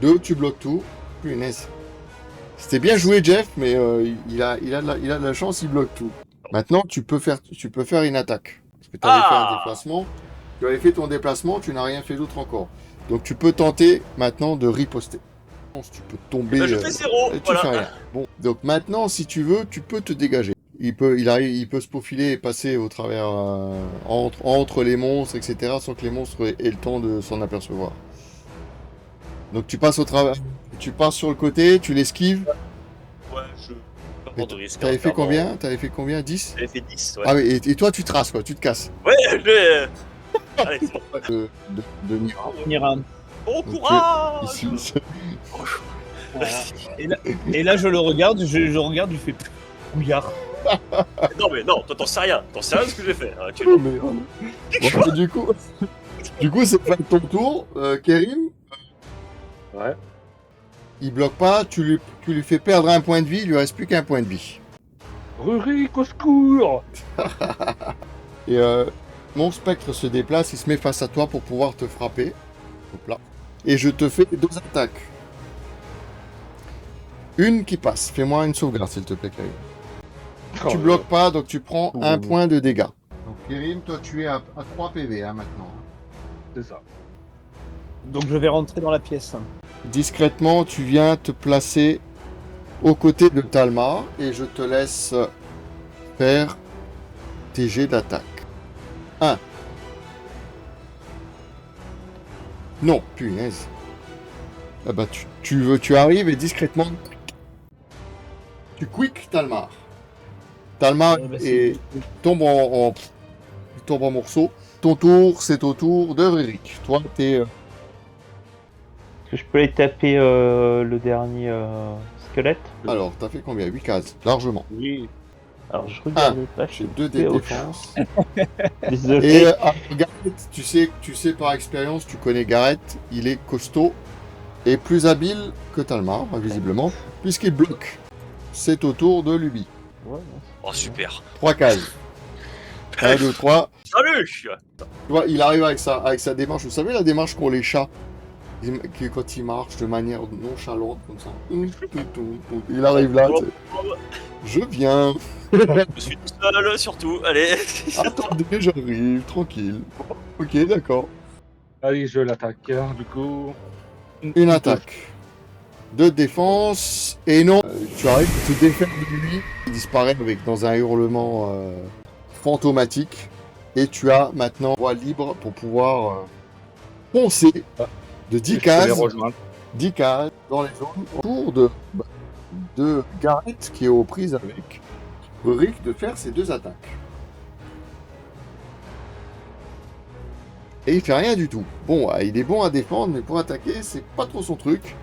2, tu bloques tout. Punaise. C'était bien joué, Jeff, mais il a de la chance, il bloque tout. Maintenant, tu peux faire une attaque. Parce que tu avais fait un déplacement. Tu avais fait ton déplacement, tu n'as rien fait d'autre encore. Donc tu peux tenter maintenant de riposter. Tu peux tomber. Bah, je fais 0. et tu fais rien. Bon, donc maintenant, si tu veux, tu peux te dégager. Il peut se faufiler et passer au travers entre les monstres, etc., sans que les monstres aient le temps de s'en apercevoir. Donc tu passes au travers, tu passes sur le côté, tu l'esquives. Ouais, je. Pas prendre de risque. T'avais hein, fait clairement. combien? T'avais fait combien? 10? J'avais fait 10. Ouais. Ah oui, et toi tu traces quoi, tu te casses. Ouais, je. Allez, c'est bon. De Nira. On ira. Bon Donc, courage. Ici. Voilà. Et là, je le regarde, je regarde, je fais couillard. Non, mais non, toi, t'en sais rien. T'en sais rien de ce que j'ai fait. Hein, Oh, actuellement. mais, bon, du coup, c'est pas ton tour, Kerim. Ouais. Il bloque pas, tu lui fais perdre un point de vie, il lui reste plus qu'un point de vie. Rurik, au secours! Et mon spectre se déplace, il se met face à toi pour pouvoir te frapper. Hop là. Et je te fais 2 attaques. Une qui passe. Fais-moi une sauvegarde, s'il te plaît, Karim. Oh, Tu bloques pas, donc tu prends Oh, 1 oh. point de dégâts. Donc, Kérim, toi, tu es à 3 PV maintenant. C'est ça. Donc je vais rentrer dans la pièce. Discrètement, tu viens te placer aux côtés de Talmar et je te laisse faire tes jets d'attaque. 1. Non, punaise. Ah bah, tu arrives et discrètement, tu quick Talmar. Talmar Bah, tombe il tombe en morceaux. Ton tour, c'est au tour de Ririk. Toi, t'es... Est-ce que je peux aller taper le dernier squelette? Alors, t'as fait combien? 8 cases, largement. Oui. Alors je regarde pas, J'ai 2 dés de défense. Désolé. Et Gareth, tu sais par expérience, tu connais Gareth, il est costaud et plus habile que Talmar, visiblement, puisqu'il bloque. C'est au tour de Luby. Ouais, Oh, super. 3 cases. 1, 2, 3. Salut. Tu vois, il arrive avec sa démarche. Vous savez la démarche qu'ont les chats quand ils marchent de manière nonchalante, comme ça. Il arrive là. tu sais. Je viens. Je suis tout seul, surtout. Allez. Attendez, j'arrive, tranquille. Ok, d'accord. Allez, je l'attaque. Du coup. Une attaque. 2 de défense. Et non, tu arrives, tu te défais de lui. Il disparaît dans un hurlement fantomatique. Et tu as maintenant voie libre pour pouvoir foncer de 10 Je peux les cases. rejoindre. 10 cases dans les zones autour de Gareth qui est aux prises avec Rick de faire ses 2 attaques. Et il fait rien du tout. Bon, il est bon à défendre, mais pour attaquer, c'est pas trop son truc.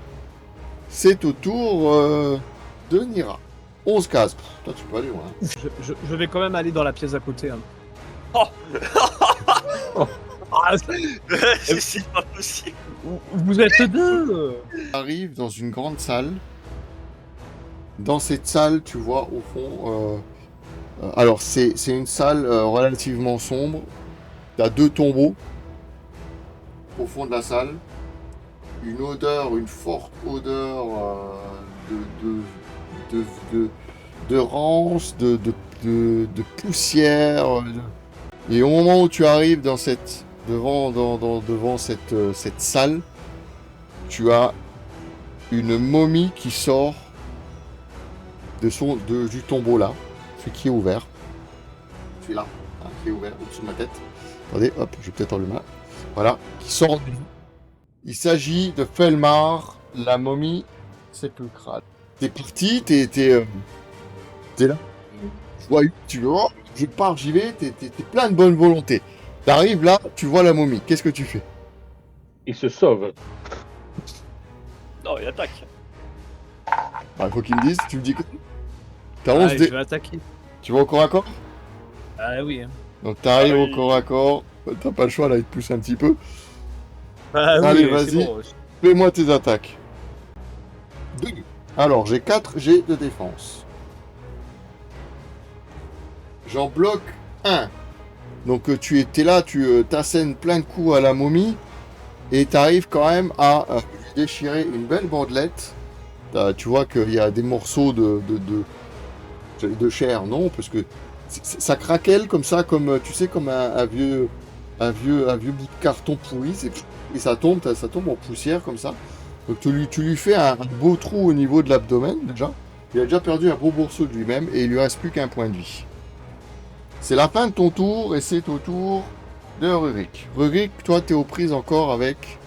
C'est au tour de Nira. 11 cases. Pff, toi, tu peux aller loin. Je vais quand même aller dans la pièce à côté. Hein. Oh. Ah, C'est pas possible. vous êtes deux. Tu arrives dans une grande salle. Dans cette salle, tu vois au fond... alors, c'est une salle relativement sombre. Tu as 2 tombeaux au fond de la salle. Une forte odeur de rance, de poussière. Et au moment où tu arrives devant cette salle, tu as une momie qui sort du tombeau là, celui qui est ouvert. Celui-là, hein, qui est ouvert au-dessus de ma tête. Attendez, hop, je vais peut-être enlever le mal. Voilà, qui sort de lui. Il s'agit de Felmar, la momie sépulcrale. T'es parti, t'es là. Je vois, tu vois, je pars, j'y vais, t'es plein de bonne volonté. T'arrives là, tu vois la momie, qu'est-ce que tu fais? Il se sauve. Non, il attaque. Il faut qu'il me dise, tu me dis que... T'as 11 Je dés. vais attaquer. Tu vas au corps à corps? Ah oui. Donc t'arrives Ah au oui. corps à corps, t'as pas le choix là, il te pousse un petit peu. Ah oui, Allez, c'est vas-y. bon. Fais-moi tes attaques. 2. Alors, j'ai 4 G de défense. J'en bloque 1. Donc, tu étais là, tu t'assènes plein de coups à la momie. Et tu arrives quand même à lui déchirer une belle bandelette. Tu vois qu'il y a des morceaux de chair, non? Parce que ça craquelle comme ça, comme tu sais, comme un vieux bout de carton pourri. Et ça tombe en poussière comme ça. Donc tu lui fais un beau trou au niveau de l'abdomen déjà. Il a déjà perdu un beau morceau de lui-même et il lui reste plus qu'un point de vie. C'est la fin de ton tour et c'est au tour de Rurik. Rurik, toi t'es aux prises encore avec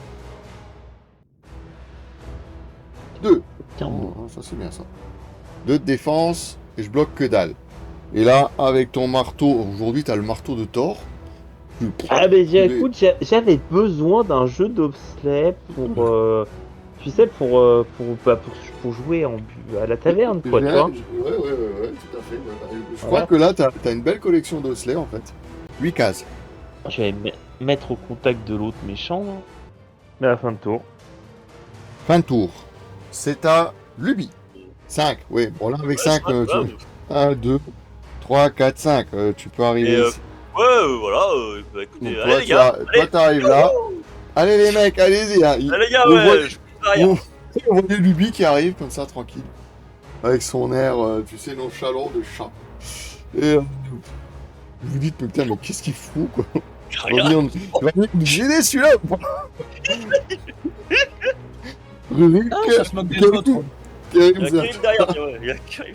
2. Tiens, bon. Oh, ça c'est bien ça. 2 de défense et je bloque que dalle. Et là, avec ton marteau, aujourd'hui t'as le marteau de Thor. Ah mais Il est- écoute, j'avais besoin d'un jeu d'obslet pour tu sais pour jouer à la taverne quoi, tu vois. Ouais, tout à fait. Ouais. Je Voilà. crois que là t'as une belle collection d'osselets en fait. 8 cases. Je vais mettre au contact de l'autre méchant. Là. Mais à la fin de tour. Fin de tour. C'est à Luby. 5. Oui, bon là avec 5, 1, 2, 3, 4, 5. Tu peux arriver Et, ici. Ouais, voilà. Bah, écoutez, Donc, allez les gars. toi t'arrives là. Allez les mecs, allez-y. Hein. Ah, les gars, on voit- ouais, je suis derrière. On voit Luby qui arrive comme ça, tranquille. Avec son air, tu sais, nonchalant de chat. Et vous vous dites, putain, mais qu'est-ce qu'il fout, quoi? Il va venir nous gêner celui-là ou pas? Rurik, Ah, ça se moque des Karim, autres. Il y a Karim, Karim derrière, tiens, ouais. Il y a Karim.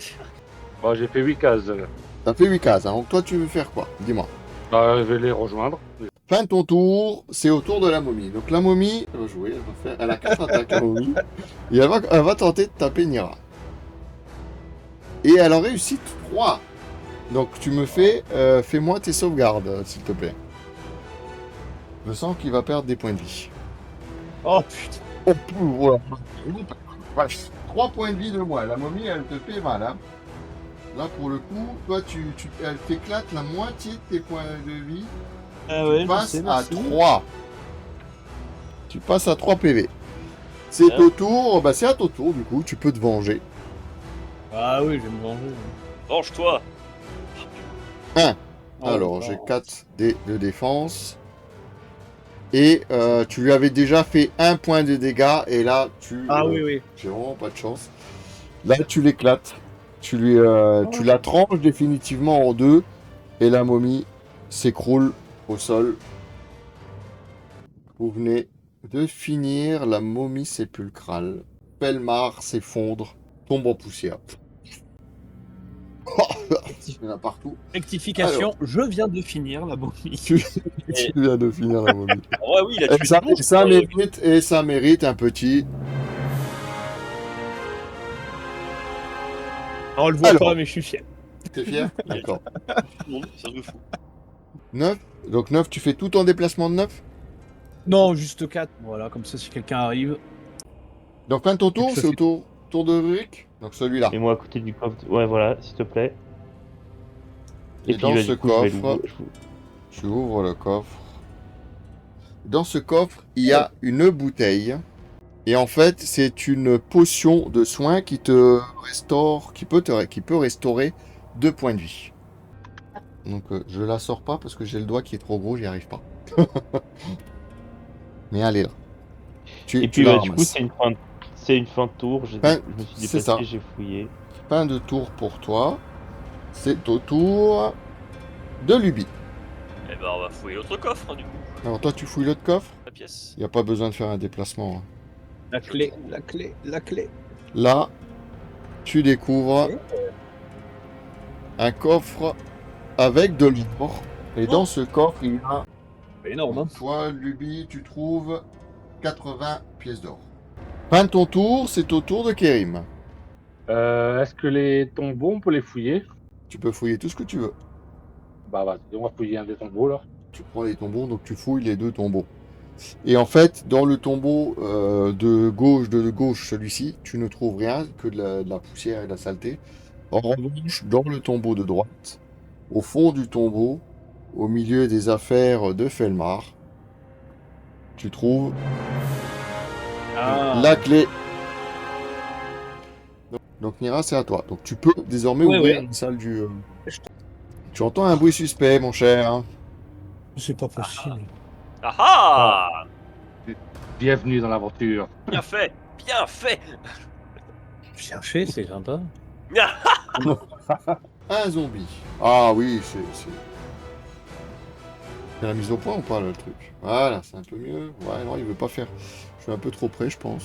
Bon, j'ai fait 8 cases. t'as fait 8 cases, hein. Donc toi tu veux faire quoi? Dis-moi. Bah, je vais les rejoindre. Fin de ton tour, c'est au tour de la momie. Donc la momie, elle va jouer, elle a 4 attaques, la momie. Et elle va tenter de taper Nira. Et elle en réussit 3. Donc tu me fais-moi tes sauvegardes, s'il te plaît. Je sens qu'il va perdre des points de vie. Oh putain. Oh, voilà. 3 points de vie de moi. La momie, elle te fait mal. Hein. Là, pour le coup, toi, elle t'éclate la moitié de tes points de vie. Ah ouais, Tu passes je sais, à merci. 3. Tu passes à 3 PV. C'est Ouais. au tour. Bah, c'est à ton tour, du coup. Tu peux te venger. Ah oui, je vais me venger. Venge-toi. Alors, j'ai 4 dés de défense. Et tu lui avais déjà fait 1 point de dégâts. Et là, Ah oui, oui. j'ai vraiment pas de chance. Là, tu l'éclates. Tu la tranches définitivement en deux. Et la momie s'écroule au sol. Vous venez de finir la momie sépulcrale. Pelmar s'effondre, tombe en poussière. Il y en a partout. Rectification, je viens de finir la momie. Tu viens de finir la momie. Ouais, oui, il a tué Et ça, tout le monde. ça mérite un petit. On le voit Alors. pas, mais je suis fier. T'es fier? D'accord. Tout le monde, ça se fout. 9. Donc 9, tu fais tout ton déplacement de 9. Non, juste 4. Voilà, comme ça, si quelqu'un arrive. Donc fin de ton tour, Je c'est au fais- tour de Rurik. Donc celui-là. Et moi à côté du coffre. Ouais, voilà, s'il te plaît. Et dans bah, ce du coup, je vais coffre, l'ouvrir. tu ouvres le coffre. Dans ce coffre, il y a une bouteille. Et en fait, c'est une potion de soin qui te restaure, qui peut restaurer 2 points de vie. Donc je la sors pas parce que j'ai le doigt qui est trop gros, j'y arrive pas. Mais elle est là. Et Tu puis la bah, du coup, ramasses. c'est une fin de tour. Fin- Je me suis c'est ça. déplacé, j'ai fouillé. Fin de tour pour toi. C'est au tour de Luby. Eh ben, on va fouiller l'autre coffre, hein, du coup. Alors toi, tu fouilles l'autre coffre. La pièce. Il n'y a pas besoin de faire un déplacement. Hein. La clé, la clé, la clé. Là, tu découvres un coffre avec de l'or. Et dans ce coffre, il y a, C'est énorme, hein. toi, Luby, tu trouves 80 pièces d'or. Fin de ton tour, c'est au tour de Kérim. Est-ce que les tombeaux, on peut les fouiller? Tu peux fouiller tout ce que tu veux. Bah, vas-y, on va fouiller un des tombeaux, là. Tu prends les tombeaux, donc tu fouilles les 2 tombeaux. Et en fait, dans le tombeau de gauche, celui-ci, tu ne trouves rien que de la poussière et de la saleté. En revanche, dans le tombeau de droite, au fond du tombeau, au milieu des affaires de Felmar, tu trouves Ah. la clé. Donc Nira, c'est à toi. Donc tu peux désormais Ouais, ouvrir ouais. une salle du... Tu entends un bruit suspect, mon cher. Hein. C'est pas possible. Ah ah Bienvenue dans l'aventure. Bien fait. Bien fait. Bien fait, c'est sympa. Un zombie. Ah oui, c'est la mise au point ou pas, le truc? Voilà, c'est un peu mieux. Ouais, non, il veut pas faire. Je suis un peu trop près, je pense.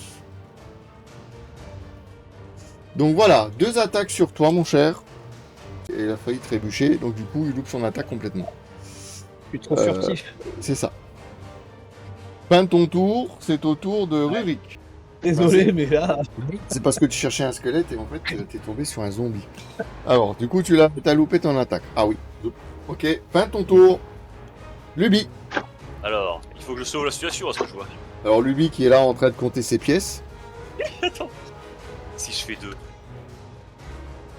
Donc voilà, 2 attaques sur toi, mon cher. Et il a failli trébucher, donc du coup, il loupe son attaque complètement. Je suis trop furtif. C'est ça. Fin de ton tour, c'est au tour de Rurik. Désolé, mais là. C'est parce que tu cherchais un squelette et en fait, t'es tombé sur un zombie. Alors, du coup, t'as loupé ton attaque. Ah oui. Ok, fin de ton tour. Luby. Alors, il faut que je sauve la situation, à ce que je vois. Alors, Luby qui est là en train de compter ses pièces. Attends. Si je fais 2.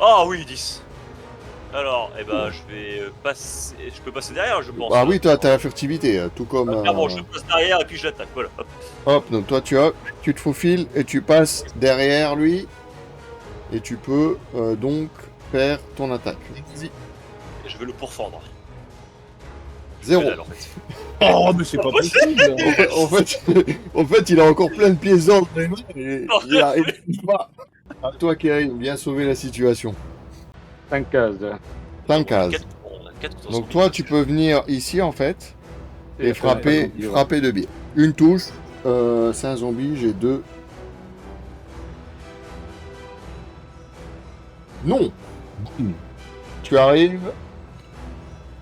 Ah oui, 10. Alors, eh ben, je vais passer. Je peux passer derrière, je pense. Ah oui, t'as la furtivité, tout comme... Ah bon, je passe derrière et puis je l'attaque, voilà. Hop. Hop, donc toi, tu te faufiles et tu passes derrière lui. Et tu peux donc faire ton attaque. Vas-y. Et je vais le pourfendre. 0. Que dalle, en fait. Oh, mais c'est pas possible. En fait, il a encore plein de pièces d'or dans les mains et il arrive pas. À toi, Kérim, bien sauver la situation. 5 cases. 5 cases. On a quatre contre Donc 100. toi, tu peux venir ici, en fait, et frapper de biais. Une touche, c'est un zombie, j'ai 2. Non. Tu arrives.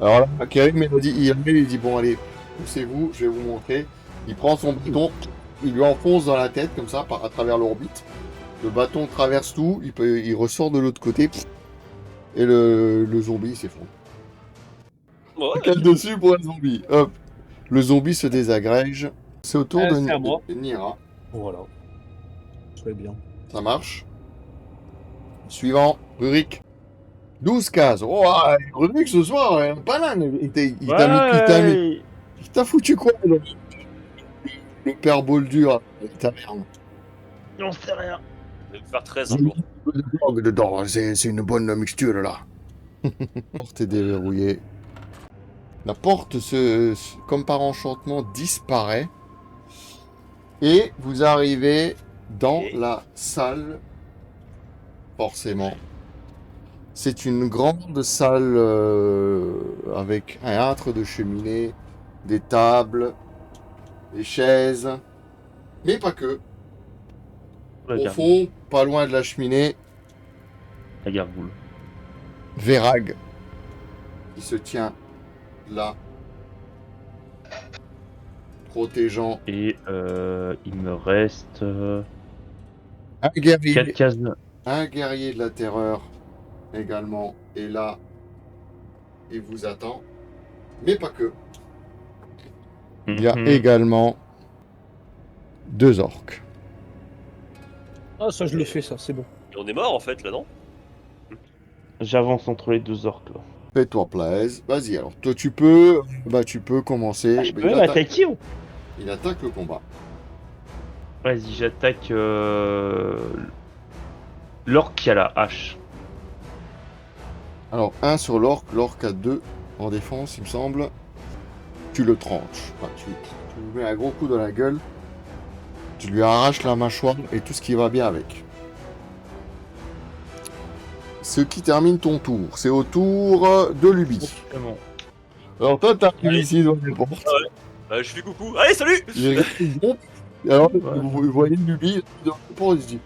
Alors là, Kérim, il dit bon, allez, poussez-vous, je vais vous montrer. Il prend son bâton, il lui enfonce dans la tête, comme ça, à travers l'orbite. Le bâton traverse tout, il ressort de l'autre côté, et le zombie s'effondre. Ouais, Quel dessus pour un zombie. Hop. Le zombie se désagrège. C'est au tour C'est à moi. de Nira. Voilà. Très bien. Ça marche. Suivant, Rurik. 12 cases. Oh, Rurik ce soir, un banane. Il t'a foutu quoi, le père Boldur, ta merde. Non, c'est rien. je vais me faire 13 un jour. Dedans, c'est une bonne mixture là. La porte est déverrouillée. La porte, comme par enchantement, disparaît. Et vous arrivez dans la salle. Forcément. C'est une grande salle avec un âtre de cheminée, des tables, des chaises. Mais pas que. Au fond, pas loin de la cheminée, La gargoule. Vérag, qui se tient là, protégeant Et il me reste un guerrier, 4 cases. un guerrier de la terreur également est là et vous attend. Mais pas que. Il y a également 2 orques. Ah, ça, je l'ai fait, ça, c'est bon. Et on est mort en fait là, non? J'avance entre les 2 orques là. Fais-toi plaisir. Vas-y, alors toi tu peux commencer. Ah, je peux même attaquer ou... Il attaque le combat. Vas-y, j'attaque l'orque qui a la hache. Alors 1 sur l'orque, l'orque a 2 en défense, il me semble. Tu le tranches. Enfin, tu lui mets un gros coup dans la gueule. Tu lui arraches la mâchoire et tout ce qui va bien avec. Ce qui termine ton tour. C'est au tour de Luby. Exactement. Alors toi, t'arrives ici dans les portes. Je fais coucou. Allez, salut! Alors, Ouais. vous voyez Luby dans les portes, il se dit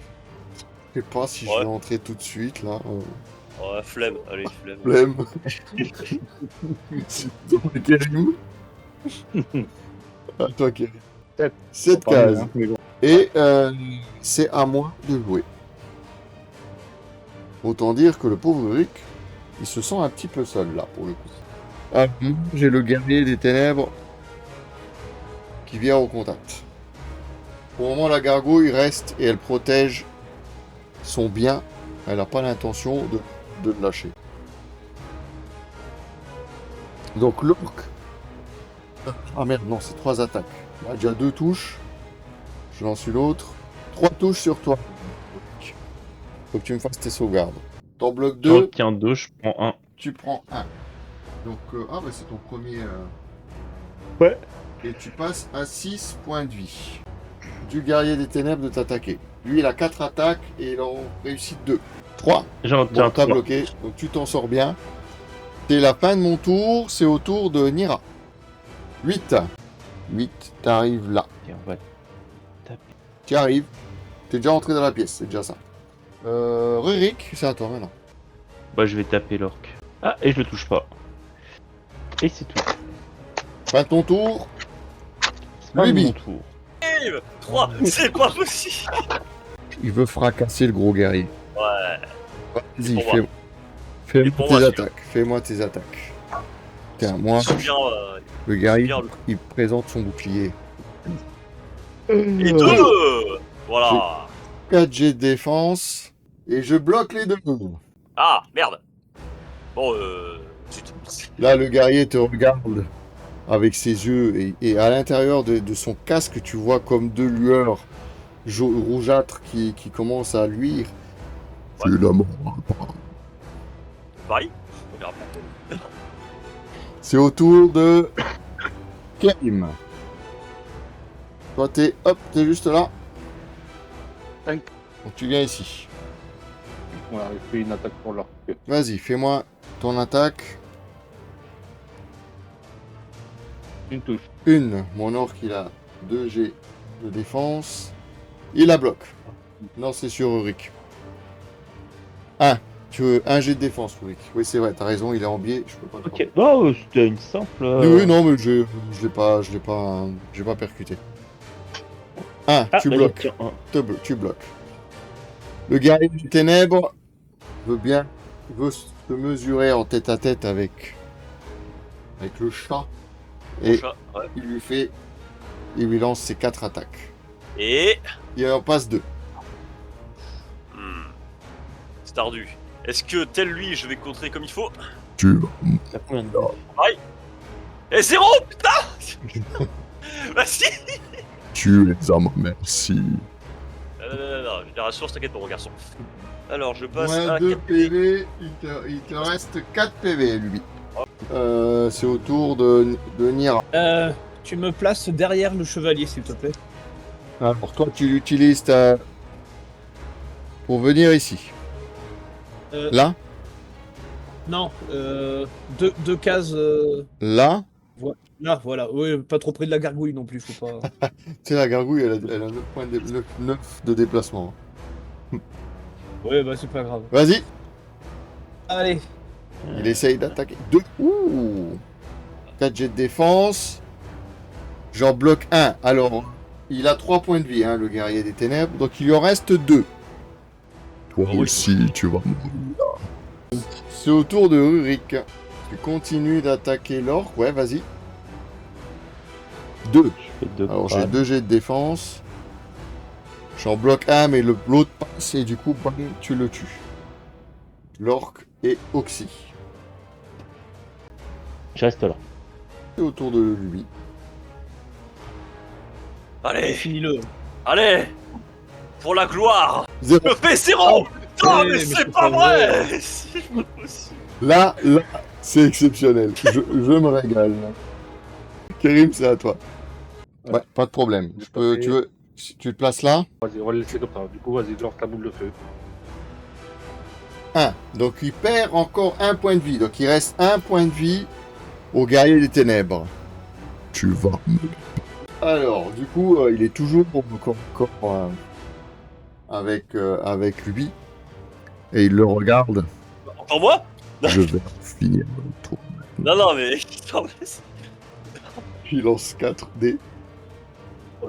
je sais pas si je Ouais. vais entrer tout de suite là. Oh, flemme, allez, flemme. Flemme. C'est dans Kérim. À toi, Kérim. 7 cases. Et c'est à moi de jouer. Autant dire que le pauvre Rick, il se sent un petit peu seul là pour le coup. Ah, j'ai le guerrier des ténèbres qui vient au contact. Pour le moment, la gargouille reste et elle protège son bien. Elle n'a pas l'intention de le lâcher. Donc l'orque. Ah merde, non, c'est 3 attaques. Il y a déjà 2 touches. Je lance une autre. 3 touches sur toi. Faut que tu me fasses tes sauvegardes. T'en bloques 2. J'en tiens 2, je prends 1. Tu prends 1. Donc, c'est ton premier. Ouais. Et tu passes à 6 points de vie. Du guerrier des ténèbres de t'attaquer. Lui, il a 4 attaques et il en réussit 2. 3. J'en tiens Bon, t'as 3. bloqué, donc tu t'en sors bien. C'est la fin de mon tour, c'est au tour de Nira. 8. 8, t'arrives là. Et on va... Tu arrives. T'es déjà entré dans la pièce, c'est déjà ça. Rurik, c'est à toi maintenant. Bah, je vais taper l'orque. Ah, et je le touche pas. Et c'est tout. Fin de ton tour. C'est pas Luby. mon tour. 3, c'est pas possible! Il veut fracasser le gros guerrier. Ouais. Vas-y, pour moi. fais-moi pour tes moi, attaques. Fais-moi tes attaques. Tiens, moi, Je suis bien. le guerrier, bien, il présente son bouclier. Et 2! Voilà! 4 jets de défense. Et je bloque les 2. Ah, merde! Bon, zut. Là, le guerrier te regarde avec ses yeux. Et à l'intérieur de son casque, tu vois comme 2 lueurs rougeâtres qui commencent à luire. Ouais. C'est la mort. Pareil? On verra pas. C'est au tour de Karim. Toi, t'es juste là. Cinq. Donc tu viens ici. Voilà, il fait une attaque pour leur queue. Vas-y, fais-moi ton attaque. Une touche. Une. Mon orc, il a 2 G de défense. Il la bloque. Non, c'est sur Ulrich. 1. Tu veux 1 G de défense, Ulrich. Oui, c'est vrai, t'as raison, il est en biais. Je peux pas le Ok, non, c'était une simple. Oui, oui, non, mais je l'ai pas percuté. 1. Tu vas-y, bloques. tiens, un. Tu bloques. Le guerrier des ténèbres veut se mesurer en tête à tête avec le chat. Et Chat, ouais. il lui lance ses 4 attaques. Et. Il en passe 2. C'est ardu. Est-ce que, tel lui, je vais contrer comme il faut? T'as combien de dés? Et 0, putain. Vas-y. Tu es à ma merci. Non, je les rassure, t'inquiète pas, mon garçon. Alors, je passe Moins à 2 4 PV, il te reste 4 PV, lui. C'est au tour de Nira. Tu me places derrière le chevalier, s'il te plaît. Alors toi, tu l'utilises pour venir ici. Là, Non, deux cases. là. Là, voilà. Oui, pas trop près de la gargouille non plus, faut pas. Tu sais, la gargouille, elle a 9 points de déplacement. Ouais, bah c'est pas grave. Vas-y, Allez. il essaye d'attaquer. 2. Ouh. 4 jets de défense. J'en bloque 1. Alors, il a 3 points de vie, hein, le guerrier des ténèbres. Donc, il lui en reste 2. Toi aussi, tu vas mourir. C'est au tour de Ulrich. Tu continues d'attaquer l'orc. Ouais, vas-y. 2. Je fais deux Alors, j'ai crânes. 2 jets de défense. J'en bloque 1, mais l'autre passe et du coup, bam, tu le tues. L'orc et Oxy. Je reste là. C'est au tour de lui. Allez, Finis-le. allez. Pour la gloire. 0. Je fais 0. Putain, Ouais, mais mais c'est c'est pas pas vrai. C'est pas possible. Là, c'est exceptionnel. Je me régale. Karim, c'est à toi. Ouais, pas de problème. Tu veux, si tu te places là. Vas-y, on va le laisser comme ça. Du coup, vas-y, lance la boule de feu. 1. Donc il perd encore 1 point de vie. Donc il reste 1 point de vie au guerrier des ténèbres. Tu vas. Alors, du coup, il est toujours encore avec lui. Et il le regarde. Encore moi? Je vais finir le tour. Non, non, mais. Il lance 4 dés.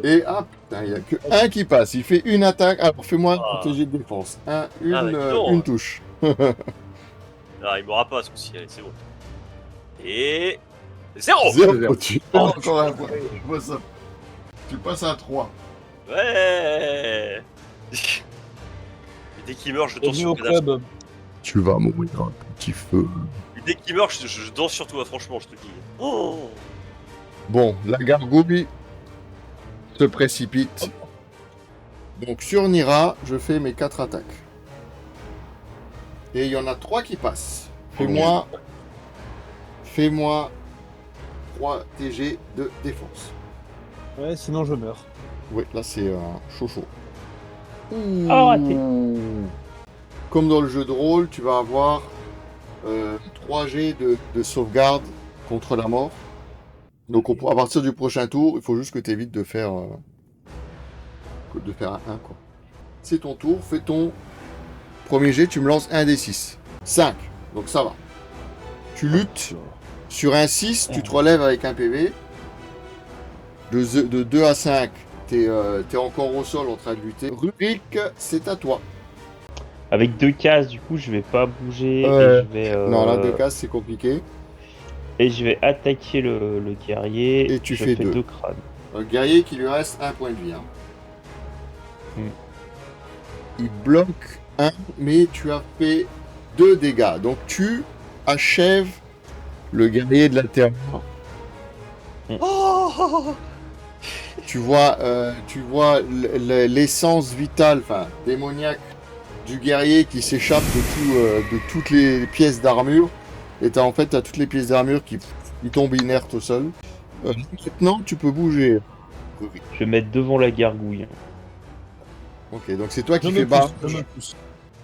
Et ah putain, il n'y a que 1 qui passe. Il fait une attaque. Alors fais-moi un TG de défense. Une touche. Ah, il m'aura pas ce coup-ci, allez, c'est bon. Et. 0. 0. Tu perds encore un point. Je vois ça. Tu passes à 3. Ouais. Et dès qu'il meurt, je danse Bienvenue sur au le cadavre. club. Tu vas mourir un petit feu. Et dès qu'il meurt, je danse sur toi, franchement, je te dis. Oh. Bon, la gargouille se précipite. Donc sur Nira, je fais mes 4 attaques. Et il y en a 3 qui passent. Fais-moi 3 TG de défense. Ouais, sinon je meurs. Oui, là c'est chaud. Oh, raté. Comme dans le jeu de rôle, tu vas avoir 3 G de sauvegarde contre la mort. Donc à partir du prochain tour, il faut juste que tu évites de faire un 1 quoi. C'est ton tour, fais ton premier jet, tu me lances un des 6. 5, donc ça va. Tu luttes sur un 6, tu te relèves avec un PV. De 2 à 5, t'es encore au sol en train de lutter. Rurik, c'est à toi. Avec 2 cases, du coup, je vais pas bouger. Et Ouais. je vais, Non, là, 2 cases, c'est compliqué. Et je vais attaquer le guerrier. Et tu je fais fais deux. 2 crânes. Un guerrier qui lui reste 1 point de vie. Hein. Hmm. Il bloque 1, mais tu as fait 2 dégâts. Donc tu achèves le guerrier de la terre. Oh. Tu vois l'essence vitale, enfin démoniaque, du guerrier qui s'échappe de toutes les pièces d'armure Et en fait, t'as toutes les pièces d'armure qui tombent inertes au sol. Maintenant, tu peux bouger. Je vais mettre devant la gargouille. Ok, donc c'est toi qui Je fais me bas. pousse, je me pousse.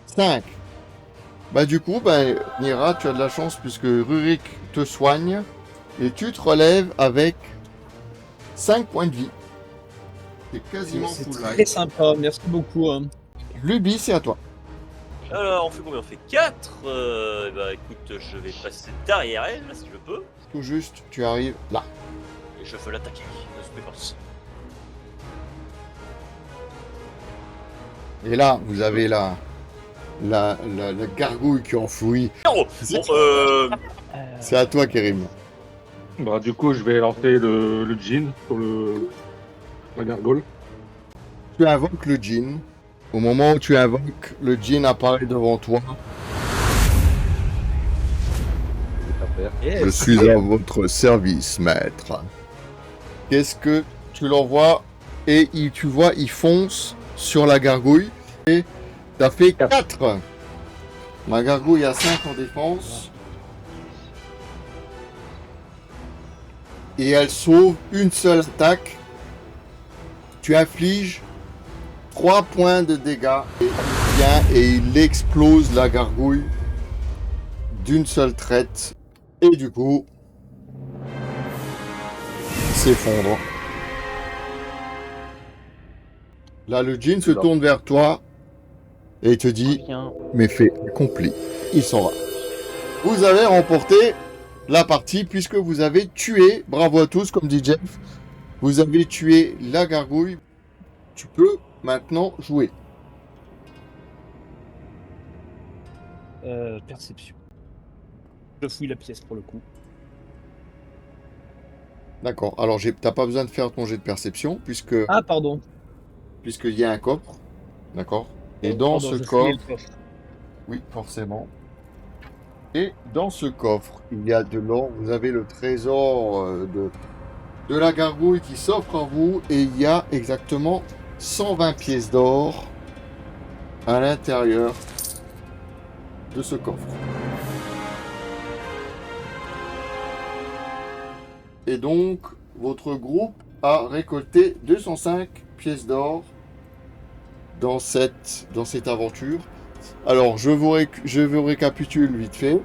5. Bah du coup, Nira, tu as de la chance puisque Rurik te soigne et tu te relèves avec 5 points de vie. C'est quasiment C'est full très life. sympa, merci beaucoup. Hein. Luby, c'est à toi. Alors, on fait combien? On fait 4. Bah écoute, je vais passer derrière elle, si je peux. Tout juste, tu arrives là. Et je veux l'attaquer de préférence. Et là, vous avez la gargouille qui enfouit. Bon, C'est à toi, Kérim. Bah, du coup, je vais lancer le djinn sur la gargole. Tu invoques le djinn. Au moment où tu invoques, le djinn apparaît devant toi. Yes. Je suis à votre service, maître. Qu'est-ce que tu l'envoies et tu vois, il fonce sur la gargouille et t'as fait 4. Ma gargouille a 5 en défense. Et elle sauve une seule attaque. Tu infliges 3 points de dégâts. Et il vient et il explose la gargouille d'une seule traite. Et du coup, il s'effondre. Là, le djinn se tourne vers toi et te dit Bien. méfait accompli. Il s'en va. Vous avez remporté la partie puisque vous avez tué, bravo à tous, comme dit Jeff, vous avez tué la gargouille. Tu peux maintenant jouer. Perception. Je fouille la pièce pour le coup. D'accord. Alors, t'as pas besoin de faire ton jet de perception Ah, pardon. puisqu'il y a un coffre. D'accord. Et dans Pardon, ce je fouillais coffre, le coffre. oui, forcément. Et dans ce coffre, il y a de l'or. Vous avez le trésor de la gargouille qui s'offre à vous. Et il y a exactement 120 pièces d'or à l'intérieur de ce coffre. Et donc, votre groupe a récolté 205 pièces d'or dans cette aventure. Alors, je vous récapitule vite fait.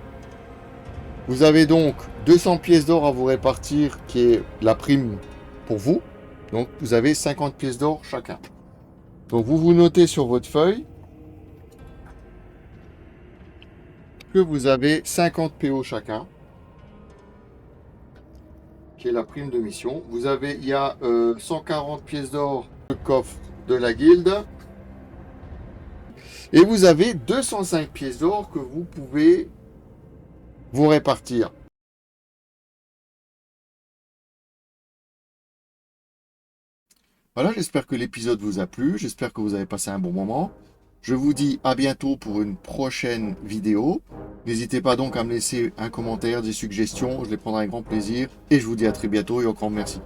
Vous avez donc 200 pièces d'or à vous répartir, qui est la prime pour vous. Donc, vous avez 50 pièces d'or chacun. Donc, vous notez sur votre feuille que vous avez 50 PO chacun, qui est la prime de mission. Il y a 140 pièces d'or le coffre de la guilde. Et vous avez 205 pièces d'or que vous pouvez vous répartir. Voilà, j'espère que l'épisode vous a plu. J'espère que vous avez passé un bon moment. Je vous dis à bientôt pour une prochaine vidéo. N'hésitez pas donc à me laisser un commentaire, des suggestions. Je les prendrai avec grand plaisir. Et je vous dis à très bientôt et encore merci.